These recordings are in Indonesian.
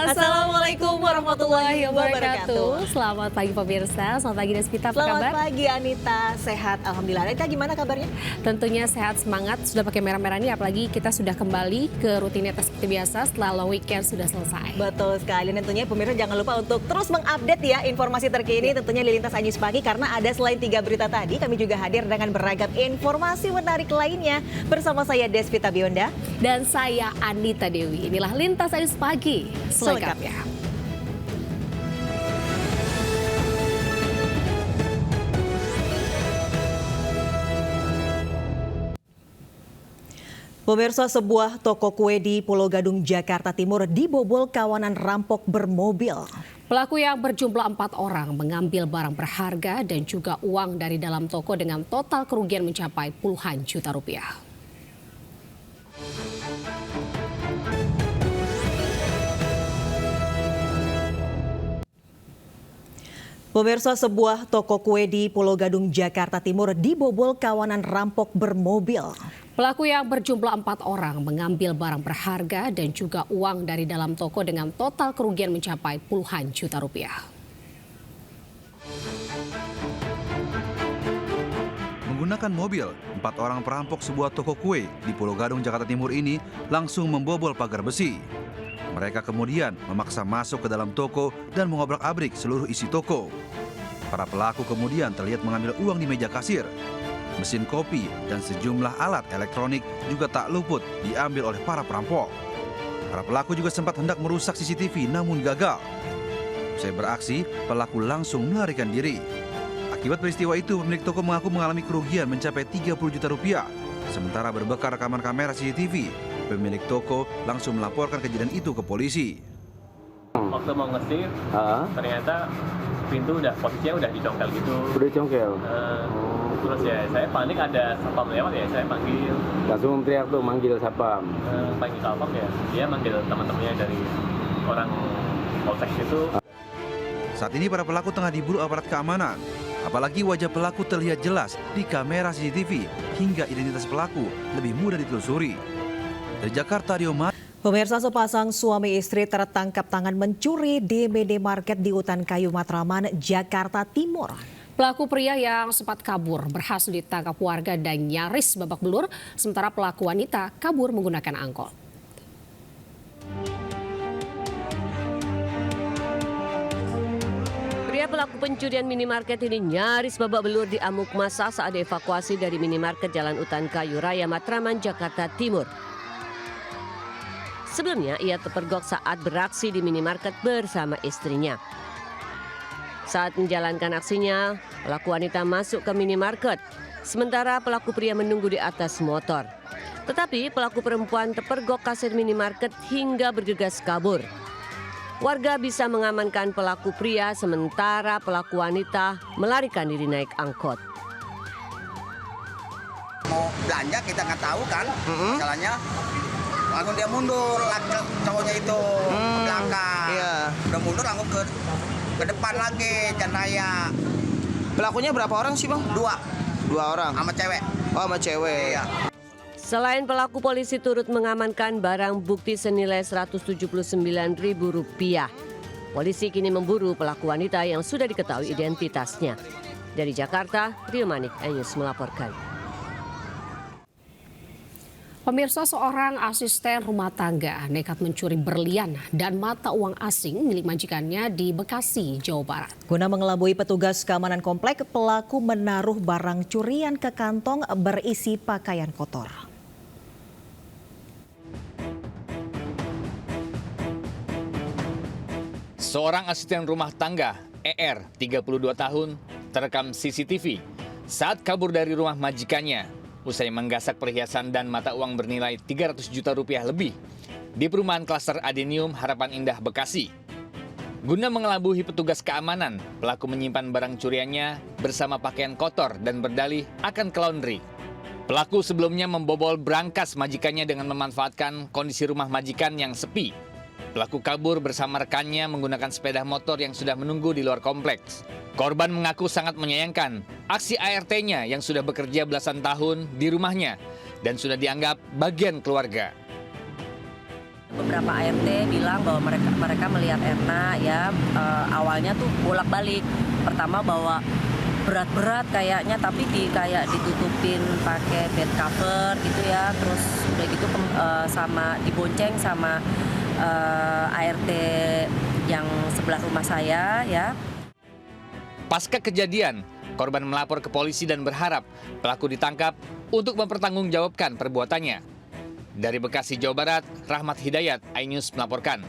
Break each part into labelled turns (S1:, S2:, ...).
S1: Assalamualaikum warahmatullahi wabarakatuh.
S2: Selamat pagi pemirsa, selamat pagi Despita, apa
S1: Selamat
S2: kabar?
S1: pagi Anita, sehat Alhamdulillah. Anita gimana kabarnya?
S2: Tentunya sehat, semangat, sudah pakai merah-merah nih, apalagi kita sudah kembali ke rutinitas seperti biasa setelah long weekend sudah selesai.
S1: Betul sekali, tentunya pemirsa jangan lupa untuk terus mengupdate ya informasi terkini tentunya di Lintas Anjis Pagi, karena ada selain 3 berita tadi, kami juga hadir dengan beragam informasi menarik lainnya bersama saya Despita Bionda.
S2: Dan saya Anita Dewi, inilah Lintas Anjis Pagi selengkapnya.
S1: Pemirsa, sebuah toko kue di Pulau Gadung, Jakarta Timur dibobol kawanan rampok bermobil.
S2: Pelaku yang berjumlah 4 orang mengambil barang berharga dan juga uang dari dalam toko dengan total kerugian mencapai puluhan juta rupiah.
S1: Pemirsa, sebuah toko kue di Pulau Gadung, Jakarta Timur dibobol kawanan rampok bermobil.
S2: Pelaku yang berjumlah 4 orang mengambil barang berharga dan juga uang dari dalam toko dengan total kerugian mencapai puluhan juta rupiah.
S3: Menggunakan mobil, 4 orang perampok sebuah toko kue di Pulau Gadung, Jakarta Timur ini langsung membobol pagar besi. Mereka kemudian memaksa masuk ke dalam toko dan mengobrak-abrik seluruh isi toko. Para pelaku kemudian terlihat mengambil uang di meja kasir. Mesin kopi dan sejumlah alat elektronik juga tak luput diambil oleh para perampok. Para pelaku juga sempat hendak merusak CCTV namun gagal. Usai beraksi, pelaku langsung melarikan diri. Akibat peristiwa itu, pemilik toko mengaku mengalami kerugian mencapai 30 juta rupiah. Sementara berbekal rekaman kamera CCTV, pemilik toko langsung melaporkan kejadian itu ke polisi.
S4: Waktu mau ngetir, ternyata pintu posisinya udah dicongkel gitu.
S5: Udah congkel?
S4: Terus ya saya panik, ada satpam lewat ya, saya panggil.
S5: Langsung teriak tuh manggil satpam?
S4: Panggil satpam ya, dia manggil teman-temannya dari orang polsek itu.
S3: Saat ini para pelaku tengah diburu aparat keamanan. Apalagi wajah pelaku terlihat jelas di kamera CCTV hingga identitas pelaku lebih mudah ditelusuri. Dari Jakarta, Rio Mar.
S1: Pemirsa, sepasang suami istri tertangkap tangan mencuri di minimarket di Utan Kayu, Matraman, Jakarta Timur.
S2: Pelaku pria yang sempat kabur berhasil ditangkap warga dan nyaris babak belur, sementara pelaku wanita kabur menggunakan angkot.
S6: Pria pelaku pencurian minimarket ini nyaris babak belur di amuk massa saat dievakuasi dari minimarket Jalan Utan Kayu Raya, Matraman, Jakarta Timur. Sebelumnya ia terpergok saat beraksi di minimarket bersama istrinya. Saat menjalankan aksinya, pelaku wanita masuk ke minimarket, sementara pelaku pria menunggu di atas motor. Tetapi pelaku perempuan terpergok kasir minimarket hingga bergegas kabur. Warga bisa mengamankan pelaku pria, sementara pelaku wanita melarikan diri naik angkot.
S7: Mau belanja kita nggak tahu kan, jalannya langsung dia mundur, cowoknya itu ke belakang.
S8: Iya.
S7: Udah mundur langsung ke depan lagi, jalan raya.
S8: Pelakunya berapa orang sih, Bang?
S7: Dua
S8: orang.
S7: sama cewek.
S8: Oh, sama cewek.
S7: Iya.
S6: Selain pelaku, polisi turut mengamankan barang bukti senilai Rp179.000. Polisi kini memburu pelaku wanita yang sudah diketahui identitasnya. Dari Jakarta, Rio Manik, News melaporkan.
S2: Pemirsa, seorang asisten rumah tangga nekat mencuri berlian dan mata uang asing milik majikannya di Bekasi, Jawa Barat.
S1: Guna mengelabui petugas keamanan komplek, pelaku menaruh barang curian ke kantong berisi pakaian kotor.
S9: Seorang asisten rumah tangga, ER, 32 tahun, terekam CCTV saat kabur dari rumah majikannya usai menggasak perhiasan dan mata uang bernilai 300 juta rupiah lebih di perumahan klaster Adenium Harapan Indah, Bekasi. Guna mengelabui petugas keamanan, pelaku menyimpan barang curiannya bersama pakaian kotor dan berdalih akan ke laundry. Pelaku sebelumnya membobol brankas majikannya dengan memanfaatkan kondisi rumah majikan yang sepi. Pelaku kabur bersama rekannya menggunakan sepeda motor yang sudah menunggu di luar kompleks. Korban mengaku sangat menyayangkan aksi ART-nya yang sudah bekerja belasan tahun di rumahnya dan sudah dianggap bagian keluarga.
S10: Beberapa ART bilang bahwa mereka melihat Erna ya awalnya tuh bolak-balik. Pertama bawa berat-berat kayaknya, tapi kayak ditutupin pakai bed cover gitu ya. Terus udah gitu sama dibonceng sama ART yang sebelah rumah saya ya.
S9: Pasca kejadian, korban melapor ke polisi dan berharap pelaku ditangkap untuk mempertanggungjawabkan perbuatannya. Dari Bekasi, Jawa Barat, Rahmat Hidayat, iNews melaporkan.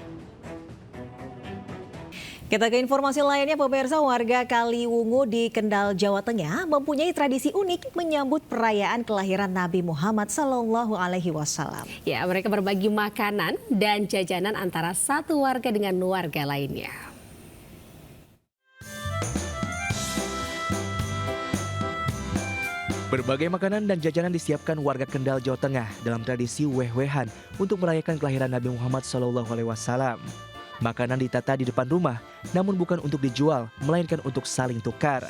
S1: Kita ke informasi lainnya, pemirsa. Warga Kaliwungu di Kendal, Jawa Tengah mempunyai tradisi unik menyambut perayaan kelahiran Nabi Muhammad SAW.
S2: Ya, mereka berbagi makanan dan jajanan antara satu warga dengan warga lainnya.
S11: Berbagai makanan dan jajanan disiapkan warga Kendal, Jawa Tengah dalam tradisi weh-wehan untuk merayakan kelahiran Nabi Muhammad SAW. Makanan ditata di depan rumah, namun bukan untuk dijual, melainkan untuk saling tukar.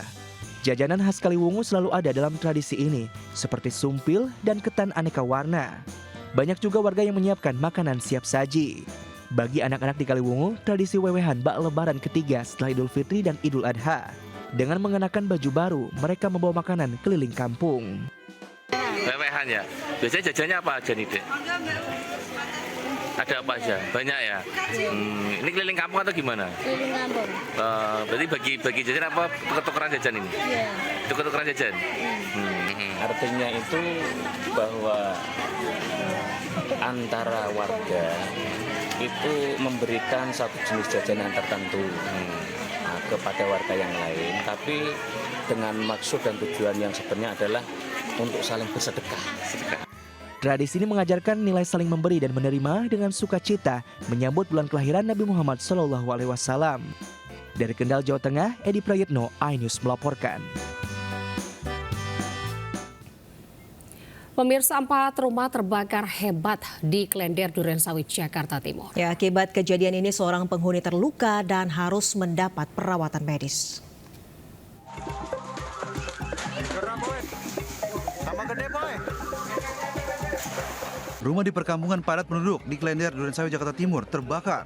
S11: Jajanan khas Kaliwungu selalu ada dalam tradisi ini, seperti sumpil dan ketan aneka warna. Banyak juga warga yang menyiapkan makanan siap saji. Bagi anak-anak di Kaliwungu, tradisi weh-wehan bak lebaran ketiga setelah Idul Fitri dan Idul Adha. Dengan mengenakan baju baru, mereka membawa makanan keliling kampung.
S12: Wewehan ya. Biasanya jajannya apa aja nih, Dek? Ada apa aja? Banyak ya? Ini keliling kampung atau gimana?
S13: Keliling kampung.
S12: Berarti bagi jajan apa tuker-tukeran jajan ini?
S13: Iya.
S12: Tuker-tukeran jajan?
S14: Artinya itu bahwa antara warga itu memberikan satu jenis jajanan tertentu kepada warga yang lain, tapi dengan maksud dan tujuan yang sebenarnya adalah untuk saling bersedekah.
S11: Tradisi ini mengajarkan nilai saling memberi dan menerima dengan sukacita menyambut bulan kelahiran Nabi Muhammad SAW. Dari Kendal, Jawa Tengah, Edi Prayitno, iNews melaporkan.
S2: Pemirsa, 4 rumah terbakar hebat di Klender, Durensawit, Jakarta Timur.
S1: Ya, akibat kejadian ini seorang penghuni terluka dan harus mendapat perawatan medis.
S3: Rumah di perkampungan padat penduduk di Klender, Durensawit, Jakarta Timur terbakar.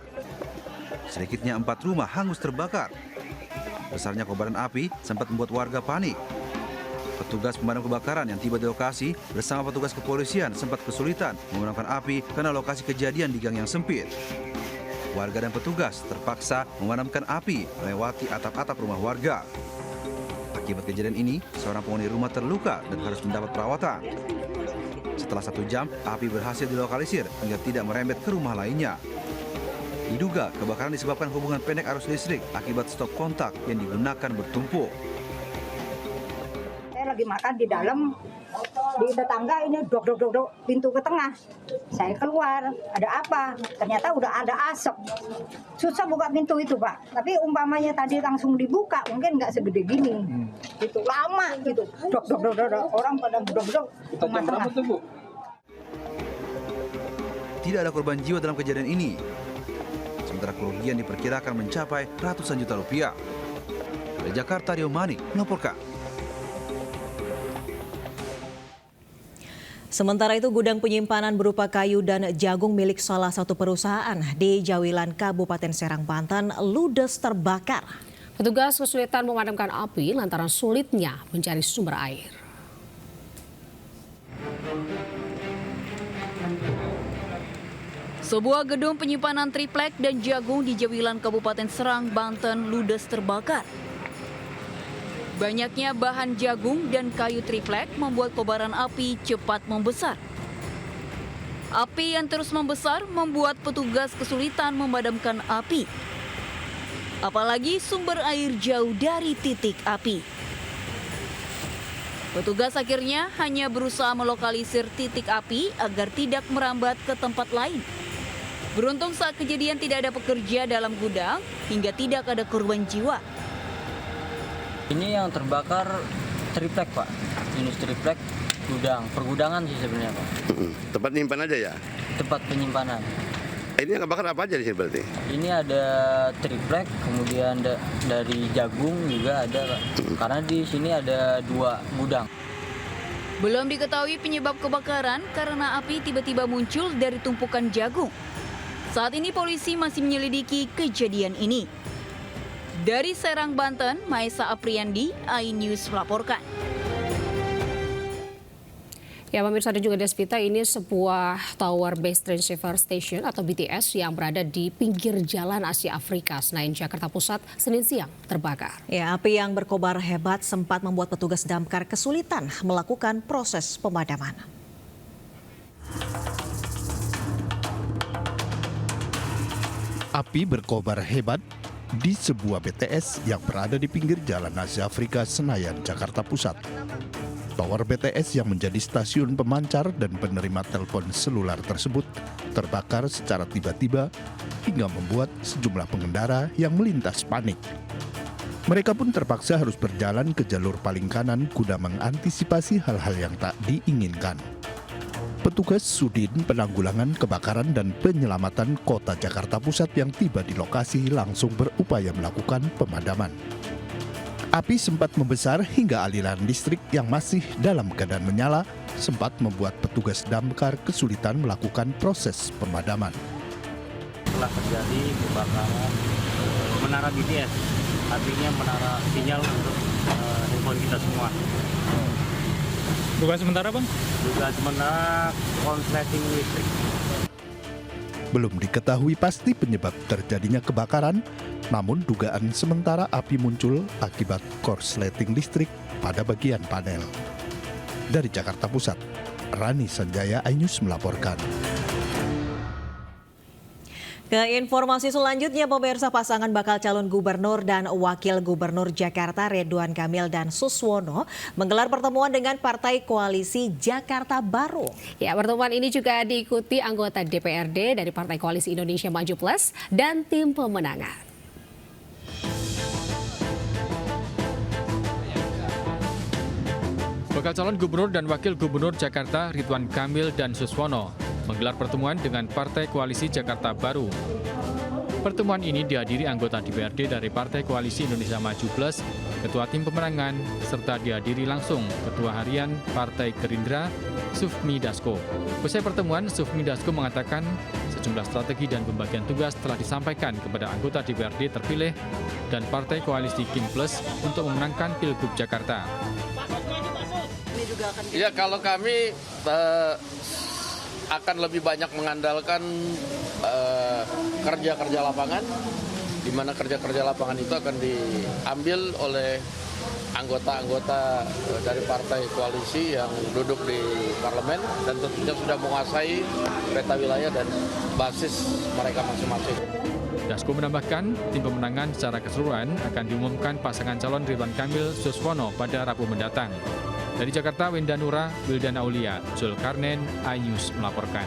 S3: Sedikitnya 4 rumah hangus terbakar. Besarnya kobaran api sempat membuat warga panik. Petugas pemadam kebakaran yang tiba di lokasi bersama petugas kepolisian sempat kesulitan memadamkan api karena lokasi kejadian di gang yang sempit. Warga dan petugas terpaksa memadamkan api melewati atap-atap rumah warga. Akibat kejadian ini, seorang penghuni rumah terluka dan harus mendapat perawatan. Setelah 1 jam, api berhasil dilokalisir hingga tidak merembet ke rumah lainnya. Diduga kebakaran disebabkan hubungan pendek arus listrik akibat stop kontak yang digunakan bertumpuk.
S13: Lagi makan di dalam, di tetangga ini dok pintu ke tengah. Saya keluar, ada apa? Ternyata udah ada asap. Susah buka pintu itu, Pak. Tapi umpamanya tadi langsung dibuka, mungkin nggak segede gini. Itu lama gitu. Dok. Orang pada dok.
S3: Tidak ada korban jiwa dalam kejadian ini. Sementara kerugian diperkirakan mencapai ratusan juta rupiah. Dari Jakarta, Rio Manik melaporkan.
S1: Sementara itu, gudang penyimpanan berupa kayu dan jagung milik salah satu perusahaan di Jawilan, Kabupaten Serang, Banten, ludes terbakar.
S2: Petugas kesulitan memadamkan api lantaran sulitnya mencari sumber air.
S15: Sebuah gedung penyimpanan triplek dan jagung di Jawilan, Kabupaten Serang, Banten, ludes terbakar. Banyaknya bahan jagung dan kayu triplek membuat kobaran api cepat membesar. Api yang terus membesar membuat petugas kesulitan memadamkan api. Apalagi sumber air jauh dari titik api. Petugas akhirnya hanya berusaha melokalisir titik api agar tidak merambat ke tempat lain. Beruntung saat kejadian tidak ada pekerja dalam gudang hingga tidak ada korban jiwa.
S16: Ini yang terbakar triplek, Pak. Unit triplek gudang, pergudangan sih sebenarnya, Pak.
S17: Tempat nyimpan aja ya?
S16: Tempat penyimpanan.
S17: Ini yang kebakar apa aja di sini berarti?
S16: Ini ada triplek, kemudian dari jagung juga ada, Pak. Karena di sini ada 2 gudang.
S15: Belum diketahui penyebab kebakaran karena api tiba-tiba muncul dari tumpukan jagung. Saat ini polisi masih menyelidiki kejadian ini. Dari Serang, Banten, Maesa Apriandi, iNews melaporkan.
S2: Ya, pemirsa dan juga Despita, ini sebuah Tower Base Transceiver Station atau BTS yang berada di pinggir Jalan Asia Afrika, Senayan, Jakarta Pusat, Senin siang terbakar.
S1: Ya, api yang berkobar hebat sempat membuat petugas damkar kesulitan melakukan proses pemadaman.
S18: Api berkobar hebat di sebuah BTS yang berada di pinggir Jalan Asia Afrika, Senayan, Jakarta Pusat. Tower BTS yang menjadi stasiun pemancar dan penerima telepon seluler tersebut terbakar secara tiba-tiba hingga membuat sejumlah pengendara yang melintas panik. Mereka pun terpaksa harus berjalan ke jalur paling kanan guna mengantisipasi hal-hal yang tak diinginkan. Petugas Sudin Penanggulangan Kebakaran dan Penyelamatan Kota Jakarta Pusat yang tiba di lokasi langsung berupaya melakukan pemadaman. Api sempat membesar hingga aliran listrik yang masih dalam keadaan menyala sempat membuat petugas damkar kesulitan melakukan proses pemadaman.
S19: Telah terjadi kebakaran menara BTS, artinya menara sinyal untuk handphone kita semua.
S20: Dugaan sementara, Bang?
S19: Dugaan sementara konsleting listrik.
S18: Belum diketahui pasti penyebab terjadinya kebakaran, namun dugaan sementara api muncul akibat korsleting listrik pada bagian panel. Dari Jakarta Pusat, Rani Sanjaya, iNews melaporkan.
S1: Ke informasi selanjutnya, pemirsa, pasangan bakal calon gubernur dan wakil gubernur Jakarta Ridwan Kamil dan Suswono menggelar pertemuan dengan Partai Koalisi Jakarta Baru.
S2: Ya, pertemuan ini juga diikuti anggota DPRD dari Partai Koalisi Indonesia Maju Plus dan tim pemenangan.
S20: Bakal calon gubernur dan wakil gubernur Jakarta Ridwan Kamil dan Suswono menggelar pertemuan dengan Partai Koalisi Jakarta Baru. Pertemuan ini dihadiri anggota DPRD dari Partai Koalisi Indonesia Maju Plus, Ketua Tim Pemenangan, serta dihadiri langsung Ketua Harian Partai Gerindra, Sufmi Dasko. Usai pertemuan, Sufmi Dasko mengatakan sejumlah strategi dan pembagian tugas telah disampaikan kepada anggota DPRD terpilih dan Partai Koalisi Kim Plus untuk memenangkan Pilgub Jakarta.
S12: Ya, kalau kami akan lebih banyak mengandalkan kerja-kerja lapangan, di mana kerja-kerja lapangan itu akan diambil oleh anggota-anggota dari partai koalisi yang duduk di parlemen dan tentunya sudah menguasai peta wilayah dan basis mereka masing-masing.
S20: Dasko menambahkan, tim pemenangan secara keseluruhan akan diumumkan pasangan calon Ridwan Kamil Suswono pada Rabu mendatang. Dari Jakarta, Wenda Nura, Wildana Aulia, Zulkarnain, iNews melaporkan.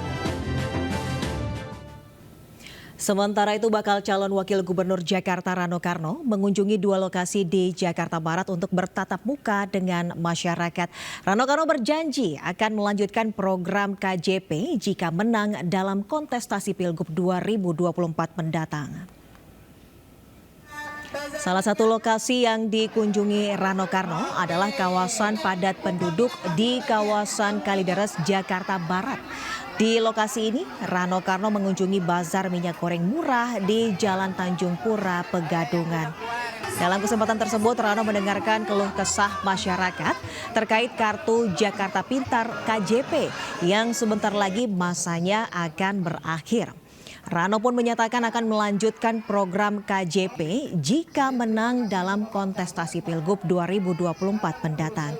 S1: Sementara itu, bakal calon wakil gubernur Jakarta Rano Karno mengunjungi 2 lokasi di Jakarta Barat untuk bertatap muka dengan masyarakat. Rano Karno berjanji akan melanjutkan program KJP jika menang dalam kontestasi Pilgub 2024 mendatang. Salah satu lokasi yang dikunjungi Rano Karno adalah kawasan padat penduduk di kawasan Kalideres, Jakarta Barat. Di lokasi ini, Rano Karno mengunjungi bazar minyak goreng murah di Jalan Tanjung Pura, Pegadungan. Dalam kesempatan tersebut, Rano mendengarkan keluh kesah masyarakat terkait kartu Jakarta Pintar KJP yang sebentar lagi masanya akan berakhir. Rano pun menyatakan akan melanjutkan program KJP jika menang dalam kontestasi Pilgub 2024 mendatang.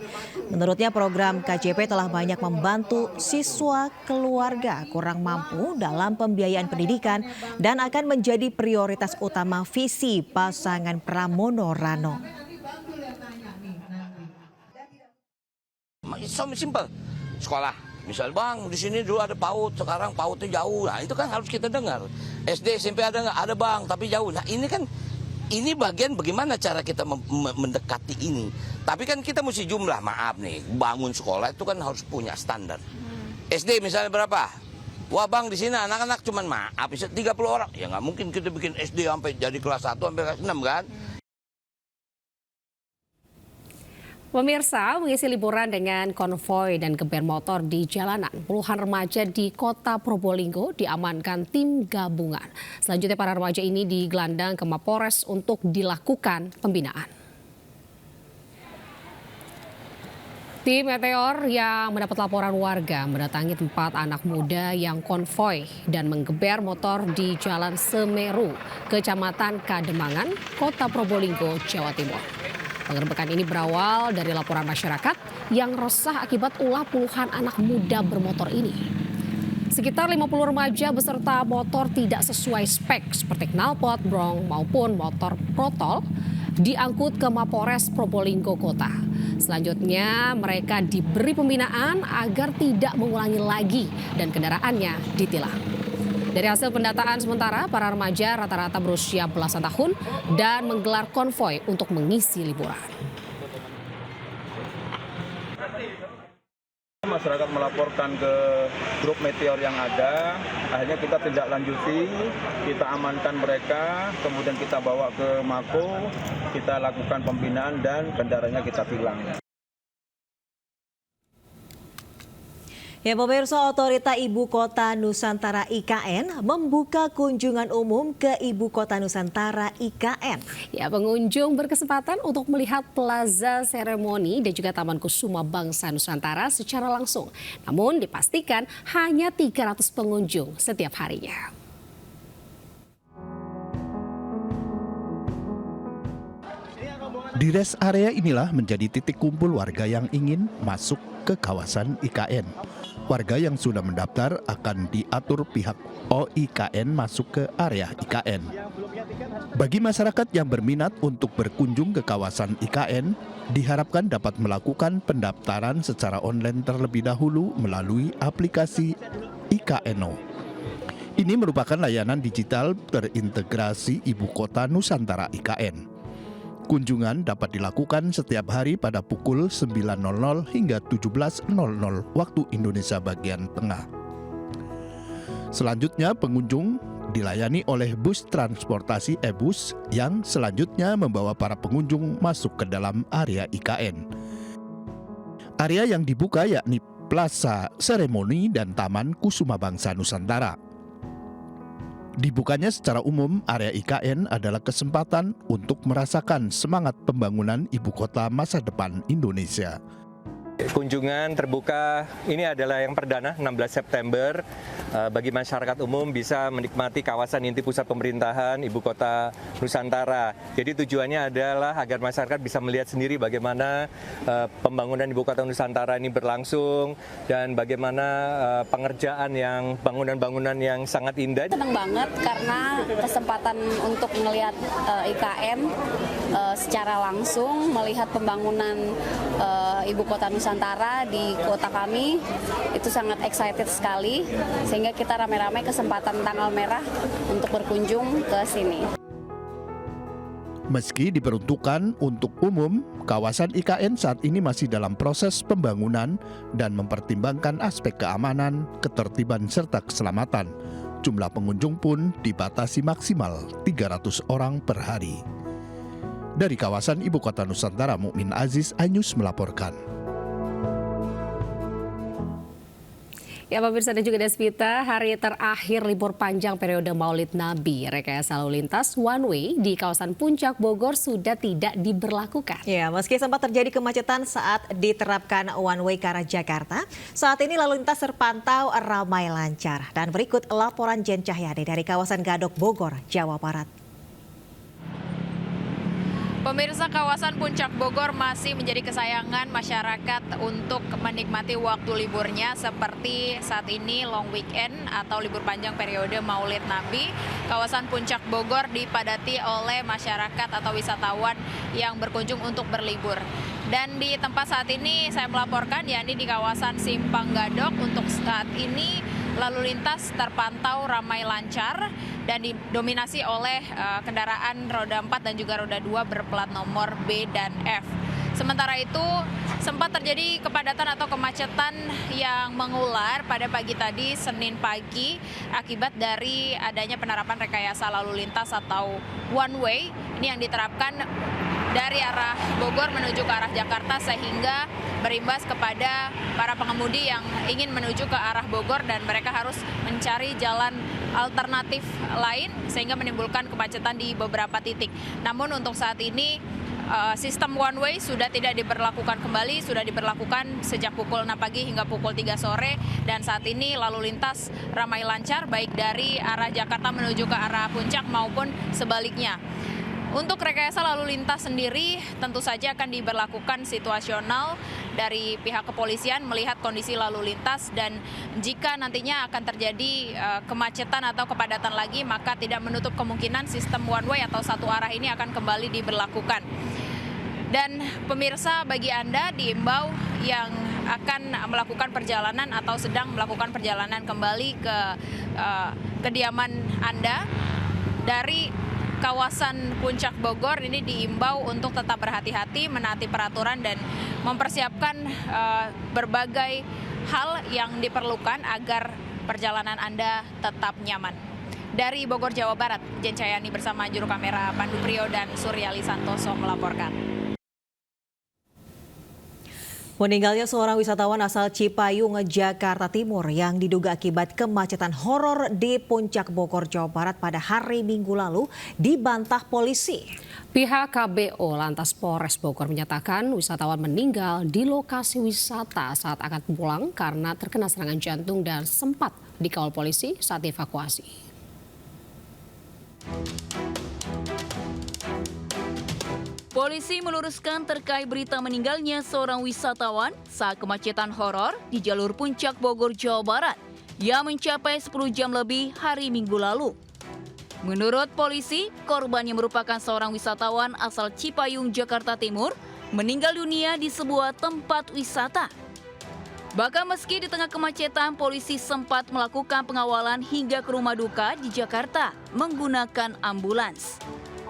S1: Menurutnya, program KJP telah banyak membantu siswa keluarga kurang mampu dalam pembiayaan pendidikan dan akan menjadi prioritas utama visi pasangan Pramono Rano.
S21: Simpel, sekolah. Misal bang, di sini dulu ada PAUD, sekarang PAUDnya jauh. Nah itu kan harus kita dengar. SD, SMP ada nggak? Ada bang, tapi jauh. Nah ini kan, ini bagian bagaimana cara kita mendekati ini. Tapi kan kita mesti jumlah, maaf nih, bangun sekolah itu kan harus punya standar. SD misalnya berapa? Wah bang, di sini anak-anak cuman maaf, bisa 30 orang. Ya nggak mungkin kita bikin SD sampai jadi kelas 1 sampai kelas 6 kan.
S2: Pemirsa, mengisi liburan dengan konvoi dan geber motor di jalanan, puluhan remaja di kota Probolinggo diamankan tim gabungan. Selanjutnya para remaja ini digelandang ke Mapores untuk dilakukan pembinaan. Tim Meteor yang mendapat laporan warga mendatangi tempat anak muda yang konvoi dan menggeber motor di Jalan Semeru, Kecamatan Kademangan, Kota Probolinggo, Jawa Timur. Penggerbekan ini berawal dari laporan masyarakat yang resah akibat ulah puluhan anak muda bermotor ini. Sekitar 50 remaja beserta motor tidak sesuai spek seperti knalpot, brong maupun motor protol diangkut ke Mapores Probolinggo Kota. Selanjutnya mereka diberi pembinaan agar tidak mengulangi lagi dan kendaraannya ditilang. Dari hasil pendataan sementara, para remaja rata-rata berusia belasan tahun dan menggelar konvoi untuk mengisi liburan.
S5: Masyarakat melaporkan ke grup Meteor yang ada, akhirnya kita tindak lanjuti, kita amankan mereka, kemudian kita bawa ke Mako, kita lakukan pembinaan dan kendaraannya kita tilang.
S1: Ya, pemirsa, Otorita Ibu Kota Nusantara IKN membuka kunjungan umum ke Ibu Kota Nusantara IKN.
S2: Ya, pengunjung berkesempatan untuk melihat Plaza Seremoni dan juga Taman Kusuma Bangsa Nusantara secara langsung. Namun dipastikan hanya 300 pengunjung setiap harinya.
S18: Di rest area inilah menjadi titik kumpul warga yang ingin masuk ke kawasan IKN. Warga yang sudah mendaftar akan diatur pihak OIKN masuk ke area IKN. Bagi masyarakat yang berminat untuk berkunjung ke kawasan IKN, diharapkan dapat melakukan pendaftaran secara online terlebih dahulu melalui aplikasi IKNO. Ini merupakan layanan digital terintegrasi Ibu Kota Nusantara IKN. Kunjungan dapat dilakukan setiap hari pada pukul 9.00 hingga 17.00 waktu Indonesia bagian tengah. Selanjutnya pengunjung dilayani oleh bus transportasi e-bus yang selanjutnya membawa para pengunjung masuk ke dalam area IKN. Area yang dibuka yakni Plaza Seremoni dan Taman Kusuma Bangsa Nusantara. Dibukanya secara umum, area IKN adalah kesempatan untuk merasakan semangat pembangunan ibu kota masa depan Indonesia.
S22: Kunjungan terbuka ini adalah yang perdana 16 September bagi masyarakat umum bisa menikmati kawasan inti pusat pemerintahan Ibu Kota Nusantara. Jadi tujuannya adalah agar masyarakat bisa melihat sendiri bagaimana pembangunan Ibu Kota Nusantara ini berlangsung dan bagaimana pengerjaan yang bangunan-bangunan yang sangat indah.
S23: Senang banget karena kesempatan untuk melihat IKN secara langsung, melihat pembangunan Ibu Kota Nusantara di kota kami itu sangat excited sekali sehingga kita rame-rame kesempatan tanggal merah untuk berkunjung ke sini.
S18: Meski diperuntukkan untuk umum, kawasan IKN saat ini masih dalam proses pembangunan dan mempertimbangkan aspek keamanan, ketertiban serta keselamatan. Jumlah pengunjung pun dibatasi maksimal 300 orang per hari. Dari kawasan Ibu Kota Nusantara, Mukmin Aziz, iNews melaporkan.
S2: Ya, pemirsa dan juga Desvita, hari terakhir libur panjang periode Maulid Nabi, rekayasa lalu lintas one way di kawasan Puncak Bogor sudah tidak diberlakukan.
S1: Ya, meski sempat terjadi kemacetan saat diterapkan one way ke arah Jakarta, saat ini lalu lintas terpantau ramai lancar. Dan berikut laporan Jen Cahyadi dari kawasan Gadok, Bogor, Jawa Barat.
S24: Pemirsa, kawasan Puncak Bogor masih menjadi kesayangan masyarakat untuk menikmati waktu liburnya seperti saat ini long weekend atau libur panjang periode Maulid Nabi. Kawasan Puncak Bogor dipadati oleh masyarakat atau wisatawan yang berkunjung untuk berlibur. Dan di tempat saat ini saya melaporkan, yakni di kawasan Simpang Gadok, untuk saat ini lalu lintas terpantau ramai lancar dan didominasi oleh kendaraan roda 4 dan juga roda 2 berplat nomor B dan F. Sementara itu sempat terjadi kepadatan atau kemacetan yang mengular pada pagi tadi, Senin pagi, akibat dari adanya penerapan rekayasa lalu lintas atau one way. Ini yang diterapkan dari arah Bogor menuju ke arah Jakarta, sehingga berimbas kepada para pengemudi yang ingin menuju ke arah Bogor dan mereka harus mencari jalan alternatif lain sehingga menimbulkan kemacetan di beberapa titik. Namun untuk saat ini sistem one way sudah tidak diberlakukan kembali, sudah diberlakukan sejak pukul 6 pagi hingga pukul 3 sore dan saat ini lalu lintas ramai lancar baik dari arah Jakarta menuju ke arah Puncak maupun sebaliknya. Untuk rekayasa lalu lintas sendiri tentu saja akan diberlakukan situasional dari pihak kepolisian melihat kondisi lalu lintas dan jika nantinya akan terjadi kemacetan atau kepadatan lagi maka tidak menutup kemungkinan sistem one way atau satu arah ini akan kembali diberlakukan. Dan pemirsa, bagi Anda diimbau yang akan melakukan perjalanan atau sedang melakukan perjalanan kembali ke kediaman Anda dari kawasan Puncak Bogor ini diimbau untuk tetap berhati-hati, menaati peraturan dan mempersiapkan berbagai hal yang diperlukan agar perjalanan Anda tetap nyaman. Dari Bogor, Jawa Barat, Jen Cayani bersama juru kamera Pandu Priyo dan Suryali Santoso melaporkan.
S1: Meninggalnya seorang wisatawan asal Cipayung, Jakarta Timur yang diduga akibat kemacetan horor di Puncak Bogor, Jawa Barat pada hari Minggu lalu dibantah polisi.
S2: Pihak KBO Lantas Polres Bogor menyatakan wisatawan meninggal di lokasi wisata saat akan pulang karena terkena serangan jantung dan sempat dikawal polisi saat dievakuasi.
S15: Polisi meluruskan terkait berita meninggalnya seorang wisatawan saat kemacetan horor di jalur Puncak Bogor, Jawa Barat yang mencapai 10 jam lebih hari Minggu lalu. Menurut polisi, korban yang merupakan seorang wisatawan asal Cipayung, Jakarta Timur meninggal dunia di sebuah tempat wisata. Bahkan meski di tengah kemacetan, polisi sempat melakukan pengawalan hingga ke rumah duka di Jakarta menggunakan ambulans.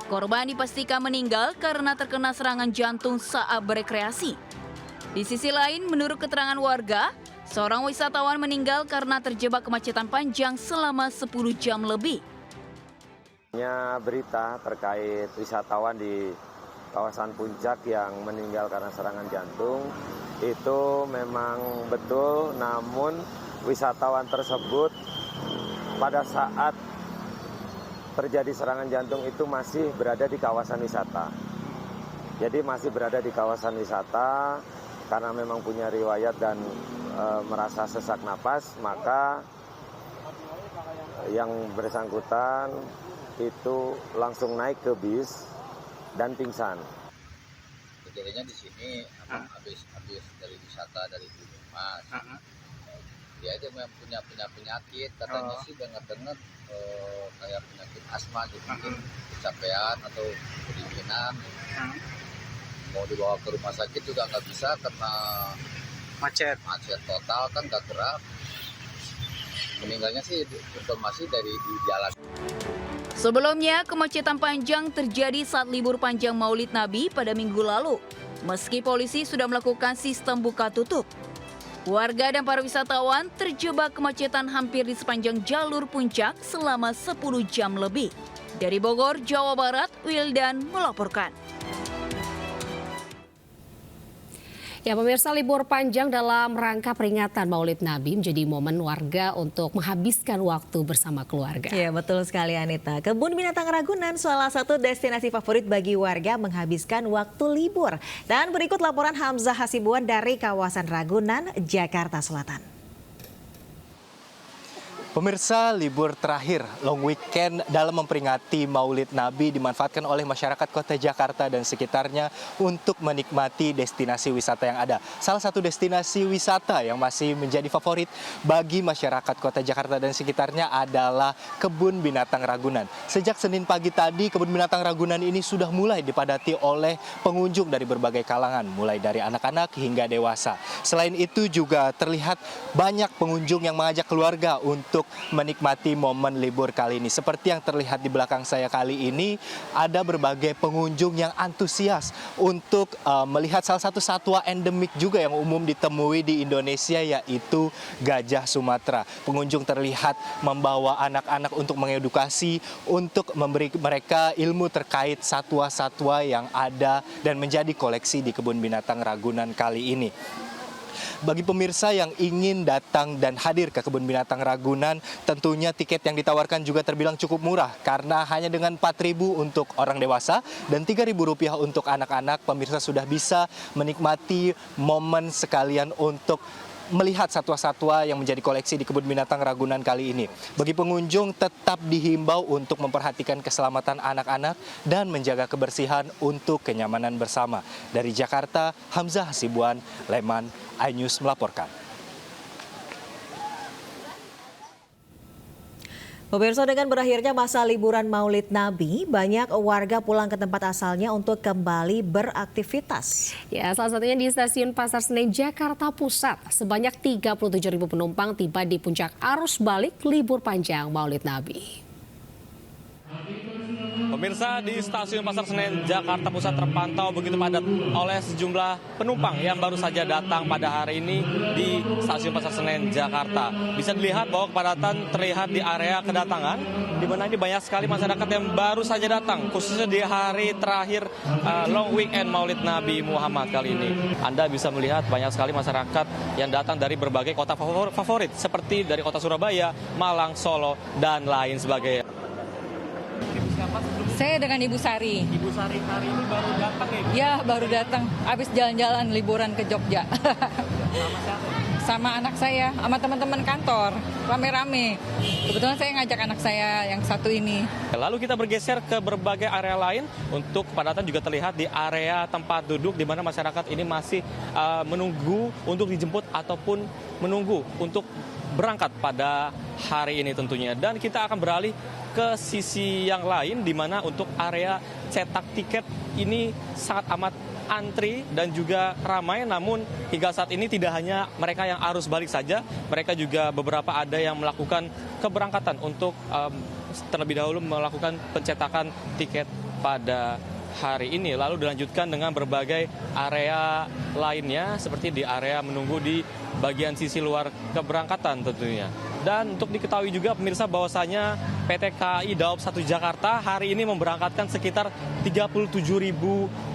S15: Korban dipastikan meninggal karena terkena serangan jantung saat berekreasi. Di sisi lain, menurut keterangan warga, seorang wisatawan meninggal karena terjebak kemacetan panjang selama 10 jam lebih.
S4: Berita terkait wisatawan di kawasan Puncak yang meninggal karena serangan jantung itu memang betul, namun wisatawan tersebut pada saat terjadi serangan jantung itu masih berada di kawasan wisata. Jadi masih berada di kawasan wisata karena memang punya riwayat dan merasa sesak napas, maka yang bersangkutan itu langsung naik ke bis dan pingsan.
S6: Kejadiannya di sini habis dari wisata dari Gunung Mas. Dia aja memang punya penyakit, katanya sih dengar kayak penyakit asma gitu, mungkin kecapean atau kedinginan. Mau dibawa ke rumah sakit juga nggak bisa karena macet total kan nggak gerak. Meninggalnya sih informasi dari di jalan.
S15: Sebelumnya, kemacetan panjang terjadi saat libur panjang Maulid Nabi pada Minggu lalu. Meski polisi sudah melakukan sistem buka tutup, warga dan para wisatawan terjebak kemacetan hampir di sepanjang jalur Puncak selama 10 jam lebih. Dari Bogor, Jawa Barat, Wildan melaporkan.
S2: Ya, pemirsa, libur panjang dalam rangka peringatan Maulid Nabi menjadi momen warga untuk menghabiskan waktu bersama keluarga.
S1: Ya, betul sekali Anita. Kebun Binatang Ragunan salah satu destinasi favorit bagi warga menghabiskan waktu libur. Dan berikut laporan Hamzah Hasibuan dari kawasan Ragunan, Jakarta Selatan.
S7: Pemirsa, libur terakhir long weekend dalam memperingati Maulid Nabi dimanfaatkan oleh masyarakat Kota Jakarta dan sekitarnya untuk menikmati destinasi wisata yang ada. Salah satu destinasi wisata yang masih menjadi favorit bagi masyarakat Kota Jakarta dan sekitarnya adalah Kebun Binatang Ragunan. Sejak Senin pagi tadi, Kebun Binatang Ragunan ini sudah mulai dipadati oleh pengunjung dari berbagai kalangan, mulai dari anak-anak hingga dewasa. Selain itu juga terlihat banyak pengunjung yang mengajak keluarga untuk menikmati momen libur kali ini. Seperti yang terlihat di belakang saya kali ini, ada berbagai pengunjung yang antusias untuk melihat salah satu satwa endemik juga yang umum ditemui di Indonesia, yaitu gajah Sumatera. Pengunjung terlihat membawa anak-anak untuk mengedukasi, untuk memberi mereka ilmu terkait satwa-satwa yang ada dan menjadi koleksi di Kebun Binatang Ragunan kali ini. Bagi pemirsa yang ingin datang dan hadir ke Kebun Binatang Ragunan, tentunya tiket yang ditawarkan juga terbilang cukup murah karena hanya dengan Rp4.000 untuk orang dewasa dan Rp3.000 untuk anak-anak, pemirsa sudah bisa menikmati momen sekalian untuk melihat satwa-satwa yang menjadi koleksi di Kebun Binatang Ragunan kali ini. Bagi pengunjung tetap dihimbau untuk memperhatikan keselamatan anak-anak dan menjaga kebersihan untuk kenyamanan bersama. Dari Jakarta, Hamzah Hasibuan, Leman, iNews melaporkan.
S1: Pemirsa, dengan berakhirnya masa liburan Maulid Nabi, banyak warga pulang ke tempat asalnya untuk kembali beraktivitas.
S2: Ya, salah satunya di Stasiun Pasar Senen, Jakarta Pusat. Sebanyak 37.000 penumpang tiba di puncak arus balik libur panjang Maulid Nabi.
S8: Pemirsa, di Stasiun Pasar Senen, Jakarta Pusat terpantau begitu padat oleh sejumlah penumpang yang baru saja datang pada hari ini di Stasiun Pasar Senen, Jakarta. Bisa dilihat bahwa kepadatan terlihat di area kedatangan, di mana ini banyak sekali masyarakat yang baru saja datang, khususnya di hari terakhir long weekend Maulid Nabi Muhammad kali ini. Anda bisa melihat banyak sekali masyarakat yang datang dari berbagai kota favorit, seperti dari kota Surabaya, Malang, Solo, dan lain sebagainya.
S9: Saya dengan Ibu Sari.
S8: Ibu Sari hari ini baru datang ya?
S9: Ya, baru datang. Habis jalan-jalan liburan ke Jogja.
S8: Sama siapa?
S9: Sama anak saya, sama teman-teman kantor. Rame-rame. Kebetulan saya ngajak anak saya yang satu ini.
S8: Lalu kita bergeser ke berbagai area lain. Untuk kepadatan juga terlihat di area tempat duduk di mana masyarakat ini masih menunggu untuk dijemput ataupun menunggu untuk berangkat pada hari ini tentunya. Dan kita akan beralih ke sisi yang lain di mana untuk area cetak tiket ini sangat amat antri dan juga ramai, namun hingga saat ini tidak hanya mereka yang arus balik saja, mereka juga beberapa ada yang melakukan keberangkatan untuk terlebih dahulu melakukan pencetakan tiket pada hari ini, lalu dilanjutkan dengan berbagai area lainnya seperti di area menunggu di bagian sisi luar keberangkatan tentunya. Dan untuk diketahui juga pemirsa bahwasanya PT KAI Daob 1 Jakarta hari ini memberangkatkan sekitar 37.000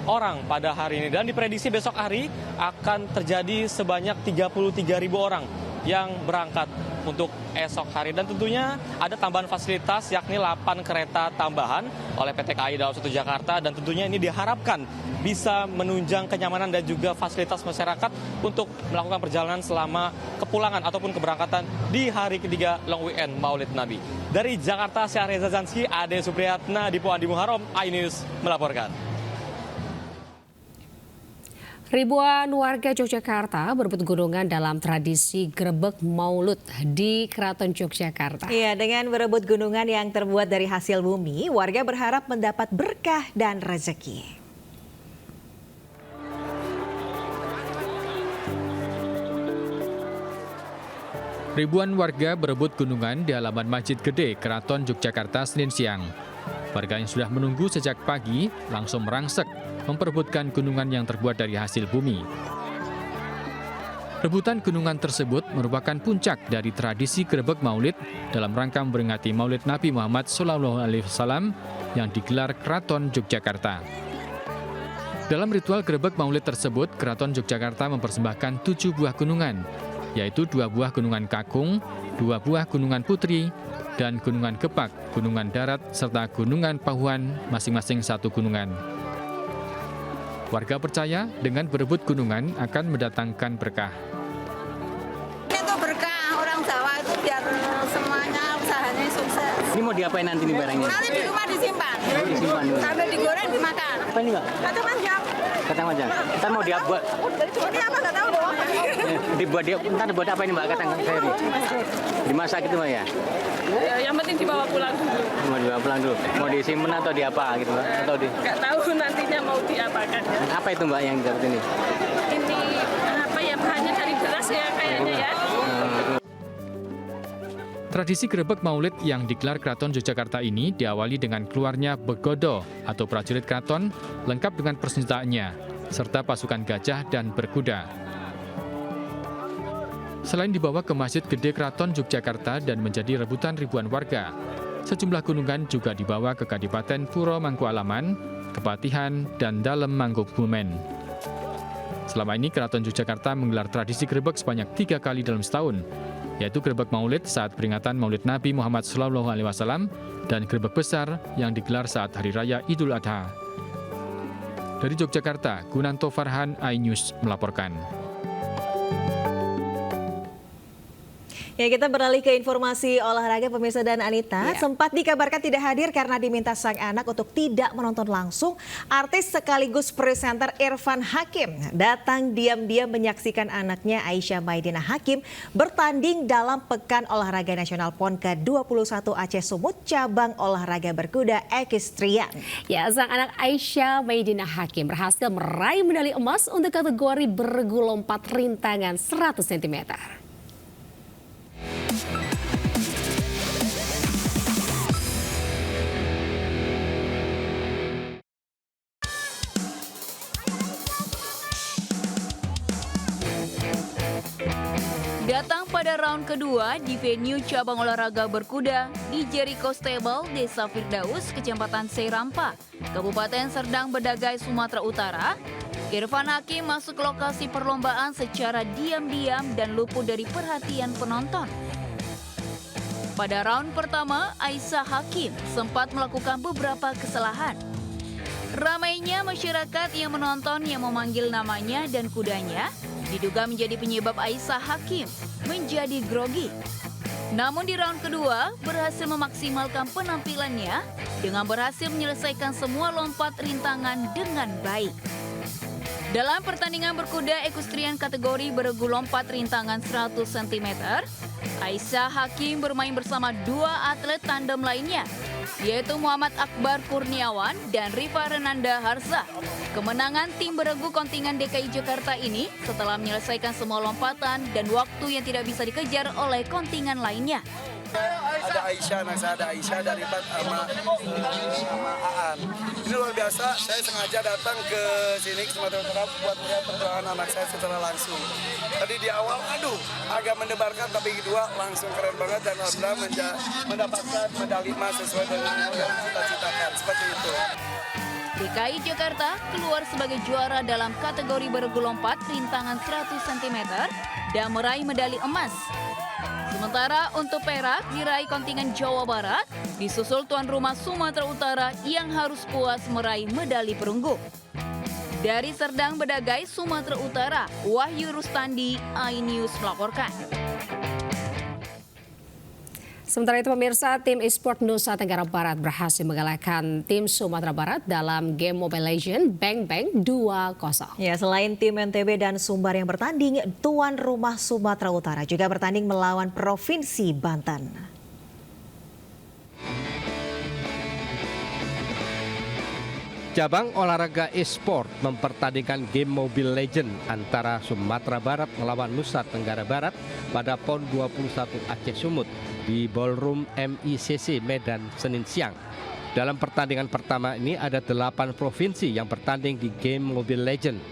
S8: orang pada hari ini, dan diprediksi besok hari akan terjadi sebanyak 33.000 orang yang berangkat untuk esok hari. Dan tentunya ada tambahan fasilitas yakni 8 kereta tambahan oleh PT KAI Daob 1 Jakarta, dan tentunya ini diharapkan bisa menunjang kenyamanan dan juga fasilitas masyarakat untuk melakukan perjalanan selama kepulangan ataupun keberangkatan di hari ketiga long weekend Maulid Nabi. Dari Jakarta, Syahriza Zanski, Ade Supriyatna, Dipo Andi Muharram, iNews melaporkan.
S2: Ribuan warga Yogyakarta berebut gunungan dalam tradisi grebek Maulud di Keraton Yogyakarta.
S1: Iya, dengan berebut gunungan yang terbuat dari hasil bumi, warga berharap mendapat berkah dan rezeki.
S20: Ribuan warga berebut gunungan di halaman Masjid Gede Keraton Yogyakarta Senin siang. Warga yang sudah menunggu sejak pagi langsung merangsek memperebutkan gunungan yang terbuat dari hasil bumi. Rebutan gunungan tersebut merupakan puncak dari tradisi grebek Maulid dalam rangka memperingati Maulid Nabi Muhammad SAW yang digelar Keraton Yogyakarta. Dalam ritual grebek Maulid tersebut, Keraton Yogyakarta mempersembahkan 7 buah gunungan, yaitu 2 buah gunungan Kakung, 2 buah gunungan Putri, dan gunungan Gepak, gunungan darat, serta gunungan Pahuan, masing-masing 1 gunungan. Warga percaya dengan berebut gunungan akan mendatangkan berkah.
S10: Itu berkah, orang Jawa itu biar semuanya usahanya sukses.
S14: Ini mau diapain nanti nih barangnya?
S10: Nanti di rumah disimpan.
S14: Disimpan dulu.
S10: Sambil digoreng dimakan.
S14: Apa ini, Mbak?
S10: Kacang panjang.
S14: Kacang panjang. Ntar mau dibuat.
S10: Ini apa nggak tahu dong.
S14: Ntar dibuat apa ini, Mbak? Kacang sayur. Dimasak gitu, Mbak ya?
S10: Yang penting dibawa pulang dulu.
S14: Mau dibawa pulang dulu. Mau disimpan atau diapa gitu, Mbak? Atau di?
S10: Nggak tahu nantinya mau diapakan.
S14: Apa itu, Mbak, yang dapat ini?
S10: Ini apa ya, bahannya dari beras ya kayaknya ya.
S20: Tradisi grebek maulid yang digelar Keraton Yogyakarta ini diawali dengan keluarnya Begodo atau prajurit keraton lengkap dengan persenjataannya, serta pasukan gajah dan berkuda. Selain dibawa ke Masjid Gede Keraton Yogyakarta dan menjadi rebutan ribuan warga, sejumlah gunungan juga dibawa ke Kadipaten Puro Mangkualaman, Kepatihan, dan Dalem Mangkubumen. Selama ini Keraton Yogyakarta menggelar tradisi grebek sebanyak 3 kali dalam setahun, yaitu grebek maulid saat peringatan Maulid Nabi Muhammad SAW dan grebek besar yang digelar saat Hari Raya Idul Adha. Dari Yogyakarta, Gunanto Farhan, iNews melaporkan.
S1: Ya, kita beralih ke informasi olahraga pemirsa dan Anita. Sempat dikabarkan tidak hadir karena diminta sang anak untuk tidak menonton langsung. Artis sekaligus presenter Irfan Hakim datang diam-diam menyaksikan anaknya Aisyah Maidina Hakim bertanding dalam Pekan Olahraga Nasional PON ke-21 Aceh Sumut cabang olahraga berkuda equestrian.
S2: Ya, sang anak Aisyah Maidina Hakim berhasil meraih medali emas untuk kategori bergu lompat rintangan 100 cm.
S15: Datang pada round kedua di venue cabang olahraga berkuda di Jericho Stable, Desa Firdaus, Kecamatan Serampa, Kabupaten Serdang Bedagai, Sumatera Utara, Irfan Hakim masuk ke lokasi perlombaan secara diam-diam dan luput dari perhatian penonton. Pada round pertama, Aisyah Hakim sempat melakukan beberapa kesalahan. Ramainya masyarakat yang menonton yang memanggil namanya dan kudanya diduga menjadi penyebab Aisyah Hakim menjadi grogi. Namun di round kedua berhasil memaksimalkan penampilannya dengan berhasil menyelesaikan semua lompat rintangan dengan baik. Dalam pertandingan berkuda equestrian kategori bergu lompat rintangan 100 cm, Aisyah Hakim bermain bersama 2 atlet tandem lainnya, yaitu Muhammad Akbar Kurniawan dan Rifa Renanda Harza. Kemenangan tim beregu kontingen DKI Jakarta ini setelah menyelesaikan semua lompatan dan waktu yang tidak bisa dikejar oleh kontingen lainnya.
S3: Ada Aisyah, anak saya ada Aisyah dari sama Aan. Ini luar biasa, saya sengaja datang ke sini ke Sumatera Utara buat melihat perjuangan anak saya secara langsung. Tadi di awal, agak mendebarkan, tapi kedua langsung keren banget dan alhamdulillah mendapatkan medali emas sesuai dengan yang kita citakan. Seperti itu.
S15: DKI Jakarta keluar sebagai juara dalam kategori bergu lompat rintangan 100 cm dan meraih medali emas. Sementara untuk perak diraih kontingen Jawa Barat, disusul tuan rumah Sumatera Utara yang harus puas meraih medali perunggu. Dari Serdang Bedagai, Sumatera Utara, Wahyu Rustandi, iNews melaporkan.
S2: Sementara itu pemirsa, tim e-sport Nusa Tenggara Barat berhasil mengalahkan tim Sumatera Barat dalam game Mobile Legends Bang Bang 2-0.
S1: Ya, selain tim NTB dan Sumbar yang bertanding, tuan rumah Sumatera Utara juga bertanding melawan Provinsi Banten.
S11: Cabang olahraga e-sport mempertandingkan game Mobile Legends antara Sumatera Barat melawan Nusa Tenggara Barat pada PON 21 Aceh Sumut di Ballroom MICC Medan Senin siang. Dalam pertandingan pertama ini ada 8 provinsi yang bertanding di game Mobile Legends.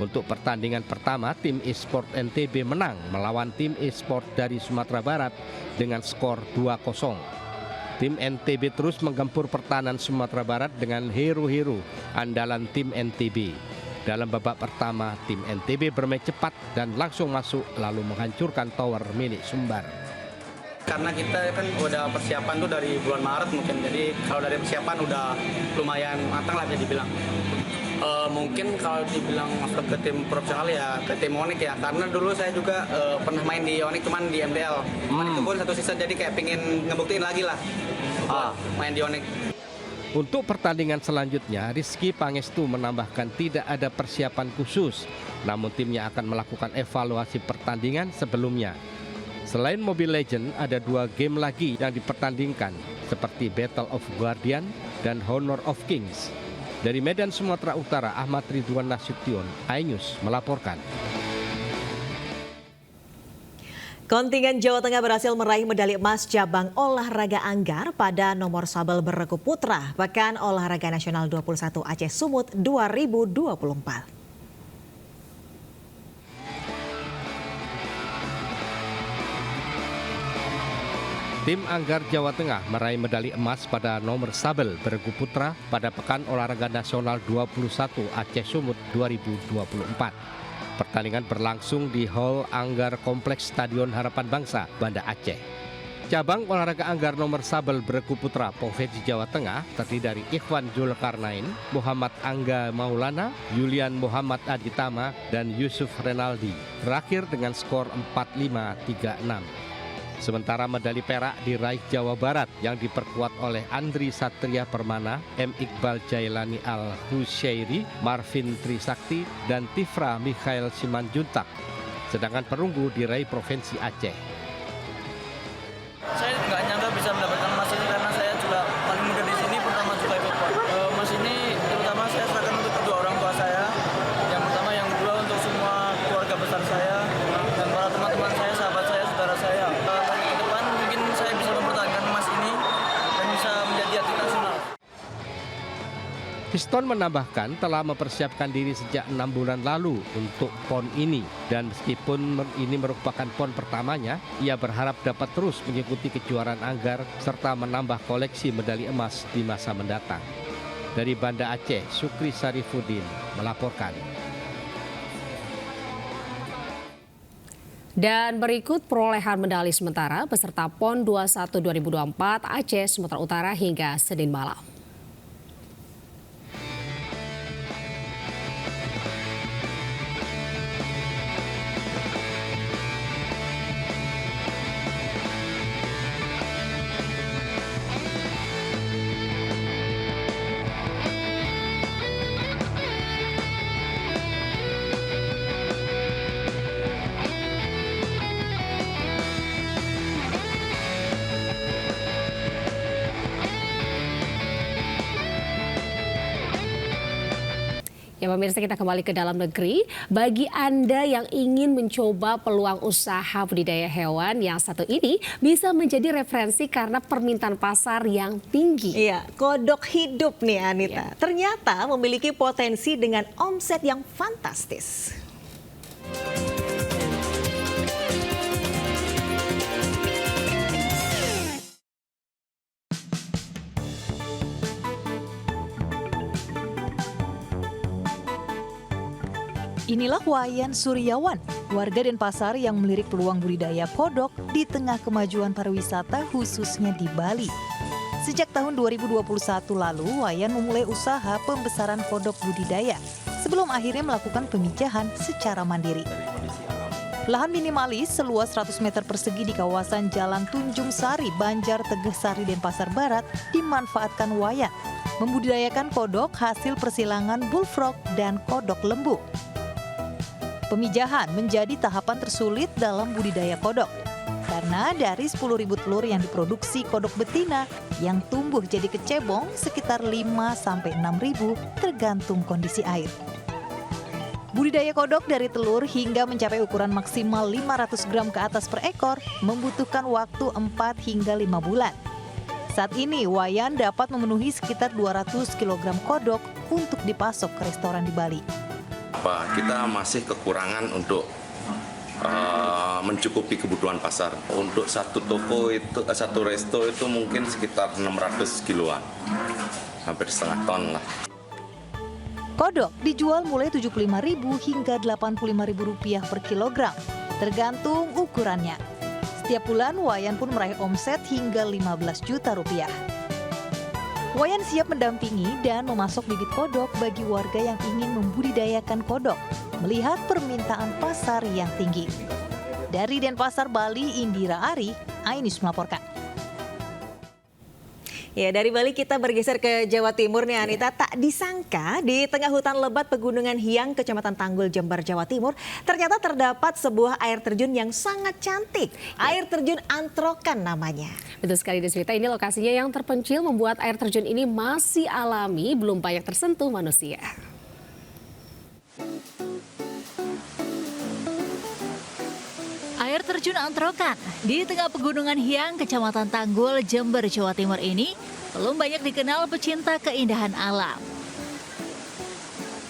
S11: Untuk pertandingan pertama, tim e-sport NTB menang melawan tim e-sport dari Sumatera Barat dengan skor 2-0. Tim NTB terus menggempur pertahanan Sumatera Barat dengan hero-hero andalan tim NTB. Dalam babak pertama, tim NTB bermain cepat dan langsung masuk lalu menghancurkan tower milik Sumbar.
S13: Karena kita kan udah persiapan tuh dari bulan Maret mungkin, jadi kalau dari persiapan udah lumayan matang lah bisa dibilang. Mungkin kalau dibilang masuk ke tim profesional ya ke tim Onyx ya, karena dulu saya juga pernah main di Onyx cuman di MDL. Itu pun satu season, jadi kayak pengen ngebuktiin lagi lah main di Onyx.
S11: Untuk pertandingan selanjutnya, Rizky Pangestu menambahkan tidak ada persiapan khusus, namun timnya akan melakukan evaluasi pertandingan sebelumnya. Selain Mobile Legends, ada 2 game lagi yang dipertandingkan, seperti Battle of Guardian dan Honor of Kings. Dari Medan, Sumatera Utara, Ahmad Ridwan Nasution, iNews melaporkan.
S1: Kontingen Jawa Tengah berhasil meraih medali emas cabang olahraga anggar pada nomor sabel beregu putra Pekan Olahraga Nasional 21 Aceh Sumut 2024.
S11: Tim Anggar Jawa Tengah meraih medali emas pada nomor sabel beregu putra pada Pekan Olahraga Nasional 21 Aceh Sumut 2024. Pertandingan berlangsung di Hall Anggar Kompleks Stadion Harapan Bangsa, Banda Aceh. Cabang olahraga anggar nomor sabel beregu putra Provinsi Jawa Tengah terdiri dari Ikhwan Zulkarnain, Muhammad Angga Maulana, Julian Muhammad Aditama, dan Yusuf Renaldi. Berakhir dengan skor 4-5-3-6. Sementara medali perak diraih Jawa Barat yang diperkuat oleh Andri Satria Permana, M. Iqbal Jailani Al-Husyairi, Marvin Trisakti, dan Tifra Mikhail Simanjuntak. Sedangkan perunggu diraih Provinsi Aceh.
S12: Saya nggak nyangka bisa mendapatkan emas ini karena saya juga paling muda di sini, pertama juga ikut pon. Emas ini terutama saya serahkan untuk kedua orang tua saya. Yang pertama, yang kedua untuk semua keluarga besar saya dan para teman-teman saya, sahabat saya, saudara saya. Ke depan mungkin saya bisa mempertahankan emas ini dan bisa menjadi atlet nasional.
S11: Piston menambahkan telah mempersiapkan diri sejak 6 bulan lalu untuk PON ini. Dan meskipun ini merupakan PON pertamanya, ia berharap dapat terus mengikuti kejuaraan anggar serta menambah koleksi medali emas di masa mendatang. Dari Banda Aceh, Sukri Sarifuddin melaporkan.
S2: Dan berikut perolehan medali sementara peserta PON 21 2024 Aceh Sumatera Utara hingga Senin malam. Ya pemirsa, kita kembali ke dalam negeri. Bagi Anda yang ingin mencoba peluang usaha budidaya hewan, yang satu ini bisa menjadi referensi karena permintaan pasar yang tinggi.
S1: Iya, kodok hidup nih Anita. Ternyata memiliki potensi dengan omset yang fantastis.
S16: Inilah Wayan Suryawan, warga Denpasar yang melirik peluang budidaya kodok di tengah kemajuan pariwisata khususnya di Bali. Sejak tahun 2021 lalu, Wayan memulai usaha pembesaran kodok budidaya sebelum akhirnya melakukan pemijahan secara mandiri. Lahan minimalis seluas 100 meter persegi di kawasan Jalan Tunjung Sari, Banjar Tegesari, Denpasar Barat dimanfaatkan Wayan membudidayakan kodok hasil persilangan bullfrog dan kodok lembu. Pemijahan menjadi tahapan tersulit dalam budidaya kodok. Karena dari 10.000 telur yang diproduksi kodok betina yang tumbuh jadi kecebong sekitar 5-6.000 tergantung kondisi air. Budidaya kodok dari telur hingga mencapai ukuran maksimal 500 gram ke atas per ekor membutuhkan waktu 4 hingga 5 bulan. Saat ini Wayan dapat memenuhi sekitar 200 kg kodok untuk dipasok ke restoran di Bali.
S17: Kita masih kekurangan untuk mencukupi kebutuhan pasar. Untuk satu toko itu, satu resto itu mungkin sekitar 600 kiloan, hampir setengah ton lah.
S16: Kodok dijual mulai Rp75.000 hingga Rp85.000 per kilogram, tergantung ukurannya. Setiap bulan Wayan pun meraih omset hingga Rp15 juta. Wayan siap mendampingi dan memasok bibit kodok bagi warga yang ingin membudidayakan kodok, melihat permintaan pasar yang tinggi. Dari Denpasar, Bali, Indira Ari, Ainus melaporkan.
S1: Ya, dari Bali kita bergeser ke Jawa Timur nih Anita. Tak disangka di tengah hutan lebat Pegunungan Hiang, Kecamatan Tanggul, Jember, Jawa Timur, ternyata terdapat sebuah air terjun yang sangat cantik. Air terjun Antrokan namanya.
S2: Betul sekali Deswita, ini lokasinya yang terpencil membuat air terjun ini masih alami, belum banyak tersentuh manusia.
S15: Air
S5: terjun Antrokan di tengah pegunungan Hyang, Kecamatan Tanggul, Jember, Jawa Timur ini belum banyak dikenal pecinta keindahan alam.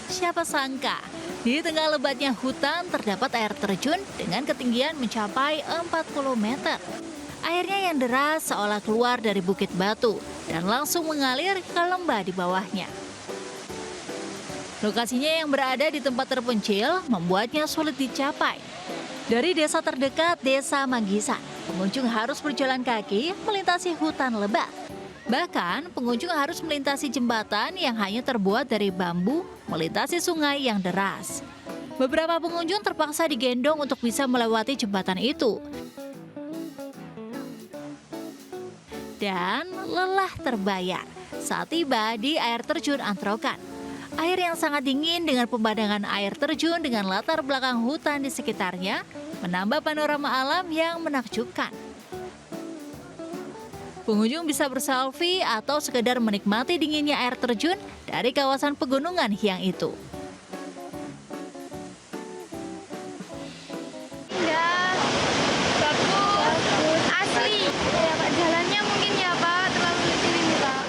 S5: Siapa sangka, di tengah lebatnya hutan terdapat air terjun dengan ketinggian mencapai 40 meter. Airnya yang deras seolah keluar dari bukit batu dan langsung mengalir ke lembah di bawahnya. Lokasinya yang berada di tempat terpencil membuatnya sulit dicapai. Dari desa terdekat, Desa Manggisan, pengunjung harus berjalan kaki melintasi hutan lebat. Bahkan, pengunjung harus melintasi jembatan yang hanya terbuat dari bambu melintasi sungai yang deras. Beberapa pengunjung terpaksa digendong untuk bisa melewati jembatan itu. Dan lelah terbayar saat tiba di air terjun Antrokan. Air yang sangat dingin dengan pemandangan air terjun dengan latar belakang hutan di sekitarnya menambah panorama alam yang menakjubkan. Pengunjung bisa berselfie atau sekedar menikmati dinginnya air terjun dari kawasan pegunungan Hyang itu.
S19: Indah, bagus, asli. Ya Pak, jalannya mungkin ya Pak, terlalu licin ini Pak.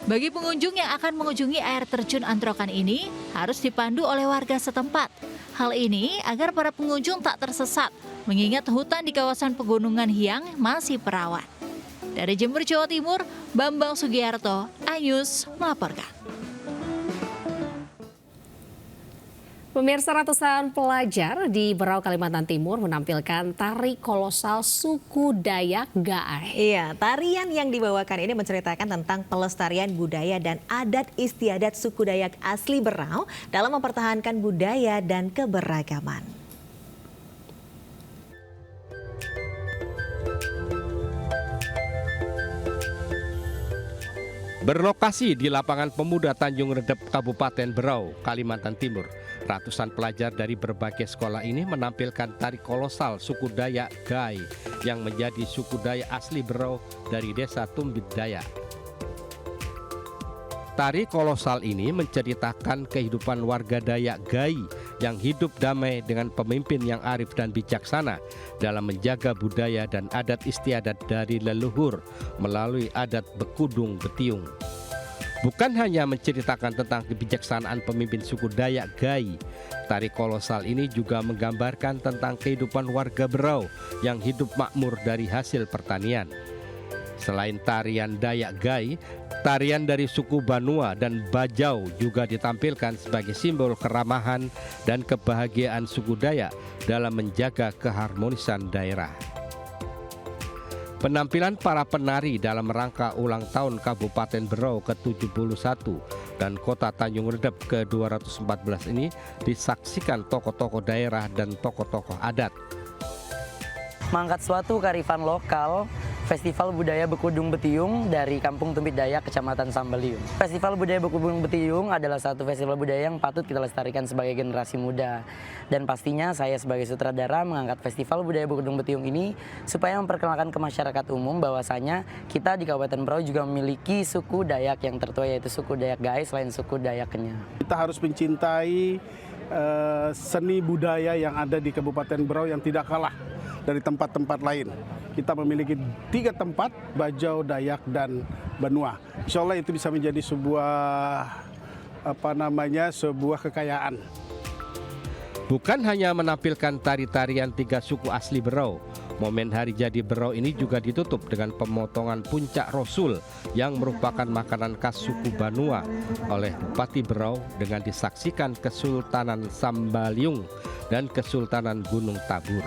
S5: Bagi pengunjung yang akan mengunjungi air terjun Antrokan ini harus dipandu oleh warga setempat. Hal ini agar para pengunjung tak tersesat, mengingat hutan di kawasan pegunungan Hyang masih perawan. Dari Jember, Jawa Timur, Bambang Sugiarto, iNews melaporkan.
S2: Pemirsa, ratusan pelajar di Berau, Kalimantan Timur menampilkan tari kolosal suku Dayak Gaai.
S1: Iya, tarian yang dibawakan ini menceritakan tentang pelestarian budaya dan adat istiadat suku Dayak asli Berau dalam mempertahankan budaya dan keberagaman.
S11: Berlokasi di lapangan pemuda Tanjung Redep, Kabupaten Berau, Kalimantan Timur, ratusan pelajar dari berbagai sekolah ini menampilkan tari kolosal suku Dayak Gaai yang menjadi suku Dayak asli Berau dari desa Tumbit Dayak. Tari kolosal ini menceritakan kehidupan warga Dayak Gaai yang hidup damai dengan pemimpin yang arif dan bijaksana dalam menjaga budaya dan adat istiadat dari leluhur melalui adat bekudung betiung. Bukan hanya menceritakan tentang kebijaksanaan pemimpin suku Dayak Gaai, tari kolosal ini juga menggambarkan tentang kehidupan warga Berau yang hidup makmur dari hasil pertanian. Selain tarian Dayak Gaai, tarian dari suku Banua dan Bajau juga ditampilkan sebagai simbol keramahan dan kebahagiaan suku Dayak dalam menjaga keharmonisan daerah. Penampilan para penari dalam rangka ulang tahun Kabupaten Berau ke-71 dan Kota Tanjung Redep ke-214 ini disaksikan tokoh-tokoh daerah dan tokoh-tokoh adat.
S21: Mengangkat suatu kearifan lokal, Festival Budaya Bekudung Betiung dari Kampung Tumbit Dayak, Kecamatan Sambaliung. Festival Budaya Bekudung Betiung adalah satu festival budaya yang patut kita lestarikan sebagai generasi muda. Dan pastinya saya sebagai sutradara mengangkat Festival Budaya Bekudung Betiung ini supaya memperkenalkan ke masyarakat umum bahwasanya kita di Kabupaten Berau juga memiliki suku Dayak yang tertua, yaitu suku Dayak Gaai selain suku Dayaknya.
S22: Kita harus mencintai seni budaya yang ada di Kabupaten Berau yang tidak kalah dari tempat-tempat lain. Kita memiliki 3 tempat, Bajau, Dayak, dan Banua. Insya Allah itu bisa menjadi sebuah kekayaan.
S11: Bukan hanya menampilkan tari-tarian 3 suku asli Berau, momen Hari Jadi Berau ini juga ditutup dengan pemotongan puncak Rasul yang merupakan makanan khas suku Banua oleh Bupati Berau dengan disaksikan Kesultanan Sambaliung dan Kesultanan Gunung Tabur.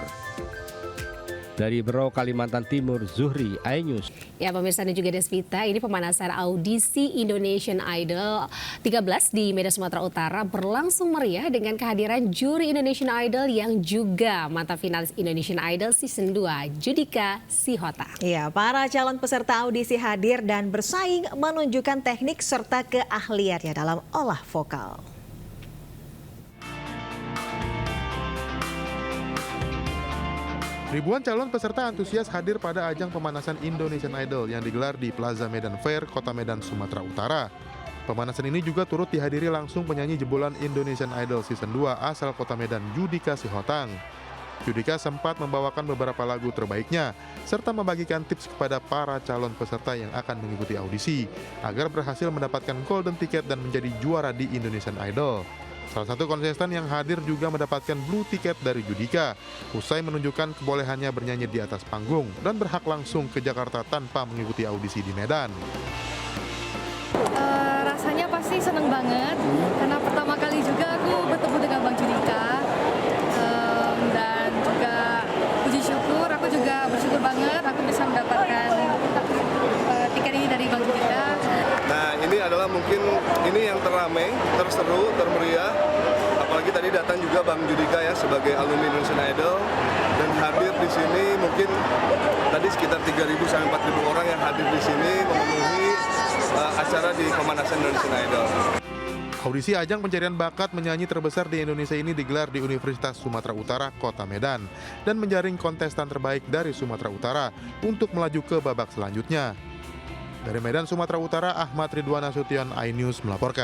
S11: Dari Berau, Kalimantan Timur, Zuhri, iNews.
S2: Ya pemirsa dan juga Desvita, ini pemanasan audisi Indonesian Idol 13 di Medan, Sumatera Utara berlangsung meriah dengan kehadiran juri Indonesian Idol yang juga mantan finalis Indonesian Idol Season 2, Judika Sihota.
S1: Ya, para calon peserta audisi hadir dan bersaing menunjukkan teknik serta keahliannya dalam olah vokal.
S25: Ribuan calon peserta antusias hadir pada ajang pemanasan Indonesian Idol yang digelar di Plaza Medan Fair, Kota Medan, Sumatera Utara. Pemanasan ini juga turut dihadiri langsung penyanyi jebolan Indonesian Idol Season 2 asal Kota Medan, Judika Sihotang. Judika sempat membawakan beberapa lagu terbaiknya, serta membagikan tips kepada para calon peserta yang akan mengikuti audisi, agar berhasil mendapatkan golden ticket dan menjadi juara di Indonesian Idol. Salah satu kontestan yang hadir juga mendapatkan blue ticket dari Judika, usai menunjukkan kebolehannya bernyanyi di atas panggung dan berhak langsung ke Jakarta tanpa mengikuti audisi di Medan.
S4: Rasanya pasti seneng banget, karena pertama kali juga aku bertemu dengan Bang Judika, dan juga puji syukur, aku juga bersyukur banget aku bisa mendapatkan tiket ini dari Bang Judika.
S6: Nah, ini adalah mungkin ini yang terramai, terseru, termeriah. Apalagi tadi datang juga Bang Judika ya sebagai alumni Indonesian Idol dan hadir di sini mungkin tadi sekitar 3.000 sampai 4.000 orang yang hadir di sini memenuhi acara di pemanasan Indonesian Idol.
S25: Audisi ajang pencarian bakat menyanyi terbesar di Indonesia ini digelar di Universitas Sumatera Utara, Kota Medan, dan menjaring kontestan terbaik dari Sumatera Utara untuk melaju ke babak selanjutnya. Dari Medan, Sumatera Utara, Ahmad Ridwan Nasution, iNews melaporkan.